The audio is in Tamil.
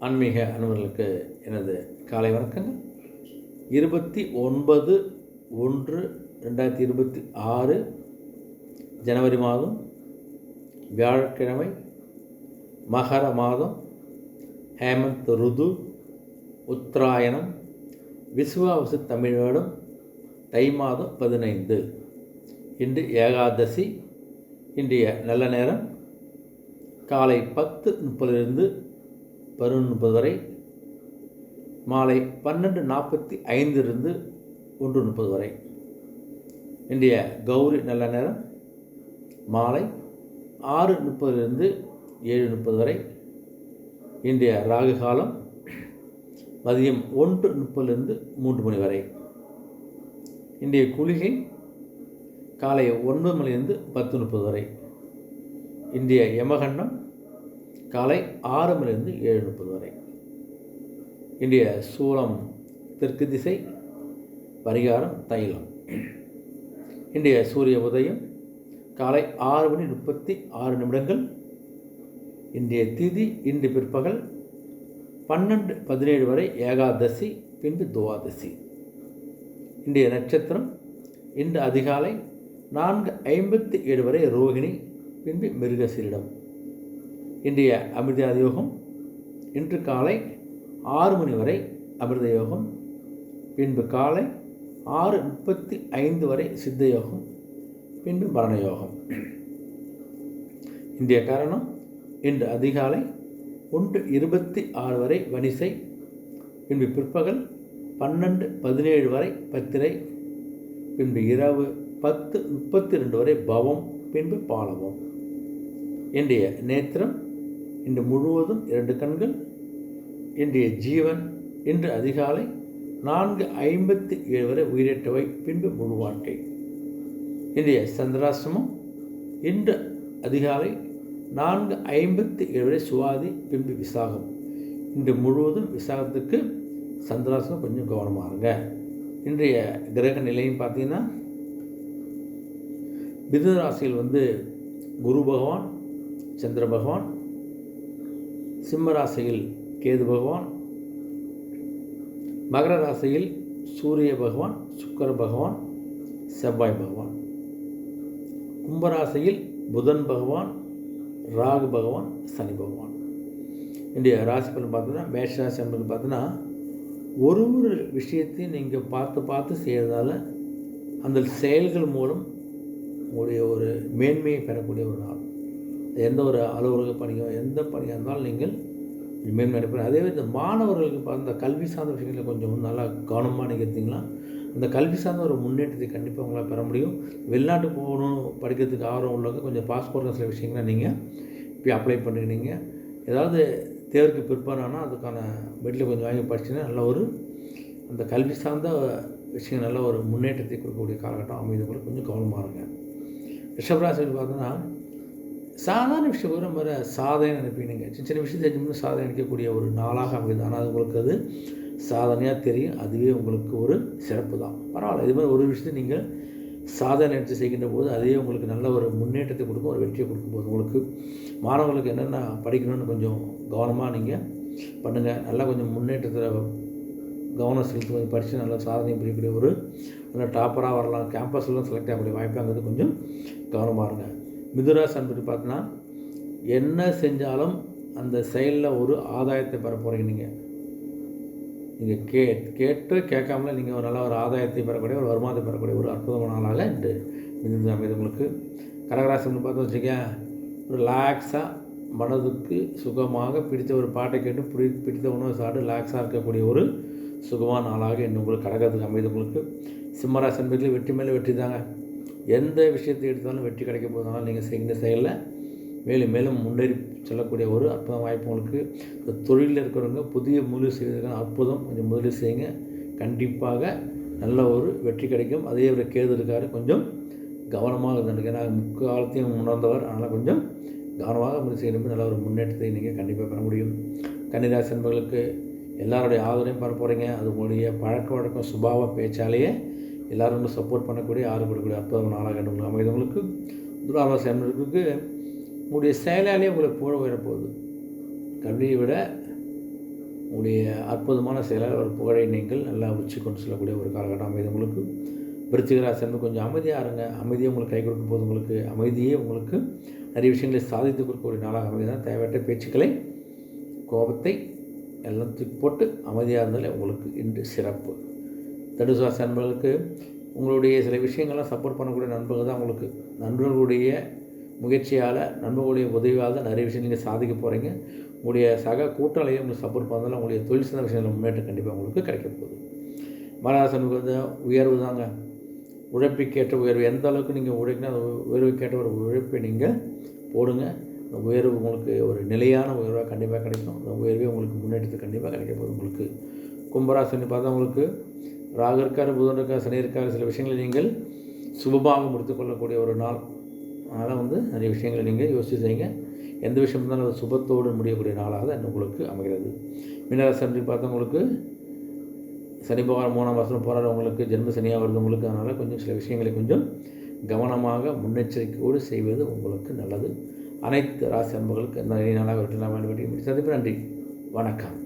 ஆன்மீக அன்பர்களுக்கு எனது காலை வணக்கங்கள். 29/1/2026 ஜனவரி மாதம் வியாழக்கிழமை, மகர மாதம், ஹேமந்த் ருது, உத்தராயணம், விசுவாவசு தமிழ் வருடம், தை மாதம் 15. இன்று ஏகாதசி. இன்றைய நல்ல நேரம் காலை 10:30 11:30 வரை, மாலை 12:45 1:30 வரை. இன்றைய கௌரி நல்ல நேரம் மாலை 6:30 7:30 வரை. இன்றைய ராகு காலம் மதியம் 1:30 3 மணி வரை. இன்றைய குளிகை காலை 9 மணிலிருந்து 10:30 வரை. இன்றைய யமகண்டம் காலை 6 மணிலிருந்து 7:30 வரை. இன்றைய சூலம் தெற்கு திசை, பரிகாரம் தைலம். இன்றைய சூரிய உதயம் காலை 6:36. இன்றைய திதி இன்று பிற்பகல் 12:17 வரை ஏகாதசி, பின்பு துவாதசி. இன்றைய நட்சத்திரம் இன்று அதிகாலை 4:57 வரை ரோகிணி, பின்பு மிருகசீரிடம். இன்றைய அமிர்த யோகம் இன்று காலை 6 மணி வரை அமிர்த யோகம், பின்பு காலை 6:35 வரை சித்த யோகம், பின்பு மரண யோகம். இன்றைய காரணம் இன்று அதிகாலை 1:26 வரை வனிசை, பின்பு பிற்பகல் 12:17 வரை பத்திரை, பின்பு இரவு 10:32 வரை பவம், பின்பு பாலவம். இன்றைய நேத்திரம் இன்று முழுவதும் 2 கண்கள். இன்றைய ஜீவன் இன்று அதிகாலை 4:57 வரை உயிரற்றவை, பின்பு முழு வாழ்க்கை. இன்றைய சந்திராசிரமம் இன்று அதிகாலை 4:57 வரை சுவாதி, பின்பு விசாகம். இன்று முழுவதும் விசாகத்துக்கு சந்திராசிரமம் கொஞ்சம் கவனமாக இருங்க. இன்றைய கிரக நிலையும் பார்த்தீங்கன்னா, மிதுன ராசியில் குரு பகவான், சந்திர பகவான், சிம்ம ராசியில் கேது பகவான், மகர ராசியில் சூரிய பகவான், சுக்கிர பகவான், செவ்வாய் பகவான், கும்பராசியில் புதன் பகவான், ராகு பகவான், சனி பகவான். இன்றைய ராசி பலன் பார்த்தீங்கன்னா, மேஷ ராசி என்பது பார்த்தீங்கன்னா, ஒரு விஷயத்தையும் நீங்கள் பார்த்து செய்கிறதால அந்த செயல்கள் மூலம் உங்களுடைய ஒரு மேன்மையை பெறக்கூடிய ஒரு நாள். எந்த ஒரு அலுவலக பணியோ எந்த பணியாக இருந்தாலும் நீங்கள் மேன்மை அடைப்பீங்க. அதே இந்த மாணவர்களுக்கு அந்த கல்வி சார்ந்த விஷயங்களில் கொஞ்சம் நல்லா கவனமாக நீங்கள் எடுத்திங்கன்னா அந்த கல்வி சார்ந்த ஒரு முன்னேற்றத்தை கண்டிப்பாக உங்களால் பெற முடியும். வெளிநாட்டு போகணும் படிக்கிறதுக்கு ஆர்வம் உள்ளவங்க கொஞ்சம் பாஸ்போர்ட் சில விஷயங்களை நீங்கள் இப்போ அப்ளை பண்ணிக்கிறீங்க. ஏதாவது தேர்வுக்கு ப்ரிப்பேர் ஆனால் அதுக்கான பெட்டில் கொஞ்சம் வாங்கி படிச்சுன்னா நல்ல ஒரு அந்த கல்வி சார்ந்த விஷயம் நல்ல ஒரு முன்னேற்றத்தை கொடுக்கக்கூடிய காலகட்டம் அமைது கூட கொஞ்சம் கவனமாக இருங்க. ரிஷபராசியில் பார்த்தோன்னா, சாதாரண விஷயம் கூட மாதிரி சாதனை நினைப்பீங்க. சின்ன விஷயம் தெரிஞ்சு சாதனை நினைக்கக்கூடிய ஒரு நாளாக அமைது. ஆனால் உங்களுக்கு அது சாதனையாக தெரியும். அதுவே உங்களுக்கு ஒரு சிறப்பு தான். பரவாயில்ல, இது மாதிரி ஒரு விஷயத்தை நீங்கள் சாதனை எடுத்து செய்கின்ற போது அதுவே உங்களுக்கு நல்ல ஒரு முன்னேற்றத்தை கொடுக்கும், ஒரு வெற்றியை கொடுக்கும்போது உங்களுக்கு மாணவர்களுக்கு என்னென்ன படிக்கணும்னு கொஞ்சம் கவனமாக நீங்கள் பண்ணுங்கள். நல்லா கொஞ்சம் முன்னேற்றத்தில் கவனம் செலுத்தி கொஞ்சம் படித்து நல்லா சாதனை புரியக்கூடிய ஒரு நல்ல டாப்பராக வரலாம். கேம்பஸ்லாம் செலக்ட் ஆகக்கூடிய வாய்ப்பாங்கிறது கொஞ்சம் கவனமாக இருங்க. மிதுராசி என்பது பார்த்தீங்கன்னா, என்ன செஞ்சாலும் அந்த செயலில் ஒரு ஆதாயத்தை பெற போகிறீங்க. நீங்கள் கேட்டு கேட்காமல நீங்கள் ஒரு நல்ல ஒரு ஆதாயத்தை பெறக்கூடிய ஒரு வருமானத்தை பெறக்கூடிய ஒரு அற்புதமான நாளாக இன்று மிதுன அமைது உங்களுக்கு. கடகராசி வந்து பார்த்தோம் வச்சுக்கேன், ஒரு ரிலாக்ஸாக மனதுக்கு சுகமாக பிடித்த ஒரு பாட்டை கேட்டு பிடித்த உணவு சாப்பிட்டு ரிலாக்ஸாக இருக்கக்கூடிய ஒரு சுகமான நாளாக இன்னும் உங்களுக்கு கடகத்துக்கு அமைது உங்களுக்கு. சிம்மராசி என்பதில் வெற்றி மேலே வெற்றி தாங்க. எந்த விஷயத்தை எடுத்தாலும் வெற்றி கிடைக்க போதுனாலும் நீங்கள் செய்கிற செயலில் மேலும் மேலும் முன்னேறி செல்லக்கூடிய ஒரு அற்புதம் வாய்ப்பு உங்களுக்கு. இந்த தொழிலில் இருக்கிறவங்க புதிய முதலீடு செய்வதற்கான அற்புதம். கொஞ்சம் முதலீடு செய்யுங்க, கண்டிப்பாக நல்ல ஒரு வெற்றி கிடைக்கும். அதே ஒரு கேது இருக்கார், கொஞ்சம் கவனமாக இருந்துருக்கு. ஏன்னா முக்காலத்தையும் உணர்ந்தவர், அதனால் கொஞ்சம் கவனமாக முதலீடு செய்யணும். நல்ல ஒரு முன்னேற்றத்தை நீங்கள் கண்டிப்பாக பெற முடியும். கன்னிராசி என்பவர்களுக்கு எல்லாருடைய ஆதரவையும் பெற போகிறீங்க. அது உங்களுடைய பழக்க வழக்கம் சுபாவ பேச்சாலேயே எல்லோரும் சப்போர்ட் பண்ணக்கூடிய ஆறுபடக்கூடிய அற்புதமான நாளாக உங்களுக்கு அமைதவங்களுக்கு. துராவாசி என்பவர்களுக்கு உங்களுடைய செயலாலேயே உங்களை புகழ உயரப்போகுது. கல்வியை விட உங்களுடைய அற்புதமான செயலால் ஒரு புகழை நீங்கள் நல்லா உச்சி கொண்டு செல்லக்கூடிய ஒரு காலகட்டம் அமைது உங்களுக்கு. விருச்சிக ராசி என்பது கொஞ்சம் அமைதியாக இருங்க. அமைதியை உங்களுக்கு கை கொடுக்கும் போது உங்களுக்கு அமைதியே உங்களுக்கு நிறைய விஷயங்களை சாதித்து கொடுக்கக்கூடிய நாளாக அமைதிதான். தேவையற்ற பேச்சுக்களை, கோபத்தை எல்லாம் தூக்கி போட்டு அமைதியாக இருந்தாலே உங்களுக்கு இன்று சிறப்பு. தனுசு ராசி நண்பர்களுக்கு உங்களுடைய சில விஷயங்கள்லாம் சப்போர்ட் பண்ணக்கூடிய நண்பர்கள் தான் உங்களுக்கு. நண்பர்களுடைய முயற்சியால், நண்பர்களுடைய உதவியால் தான் நிறைய விஷயம் நீங்கள் சாதிக்க போகிறீங்க. உங்களுடைய சக கூட்டாளியை உங்களுக்கு சப்போர்ட் பண்ணதால் உங்களுடைய தொழில் சார்ந்த விஷயங்கள் முன்னேற்றம் கண்டிப்பாக உங்களுக்கு கிடைக்க போகுது. மகராசனுக்கு வந்து உயர்வு தாங்க. உழைப்புக்கேற்ற உயர்வு எந்த அளவுக்கு நீங்கள் உழைக்கணும், அந்த உயர்வுக்கேற்ற ஒரு உழைப்பை நீங்கள் போடுங்க. அந்த உயர்வு உங்களுக்கு ஒரு நிலையான உயர்வாக கண்டிப்பாக கிடைக்கும். அந்த உயர்வே உங்களுக்கு முன்னேற்றத்தை கண்டிப்பாக கிடைக்க போகுது உங்களுக்கு. கும்பராசினி பார்த்தா உங்களுக்கு ராகு இருக்கார், புதன் இருக்கார், சனி இருக்கார். சில விஷயங்களை நீங்கள் சுபமாக முடித்துக்கொள்ளக்கூடிய ஒரு நாள். அதனால் வந்து நிறைய விஷயங்களை நீங்கள் யோசித்து செய்யுங்க. எந்த விஷயம் இருந்தாலும் அது சுபத்தோடு முடியக்கூடிய நாளாக தான் உங்களுக்கு அமைகிறது. மீனராசி பார்த்தா உங்களுக்கு சனி பகவான் 3ஆம் வருஷம் போகிறாரு. உங்களுக்கு ஜென்ம சனியாக வருது உங்களுக்கு. அதனால் கொஞ்சம் சில விஷயங்களை கொஞ்சம் கவனமாக முன்னெச்சரிக்கையோடு செய்வது உங்களுக்கு நல்லது. அனைத்து ராசி அன்பர்களுக்கு இந்த நாளாக வெற்றி சந்திப்பு. நன்றி, வணக்கம்.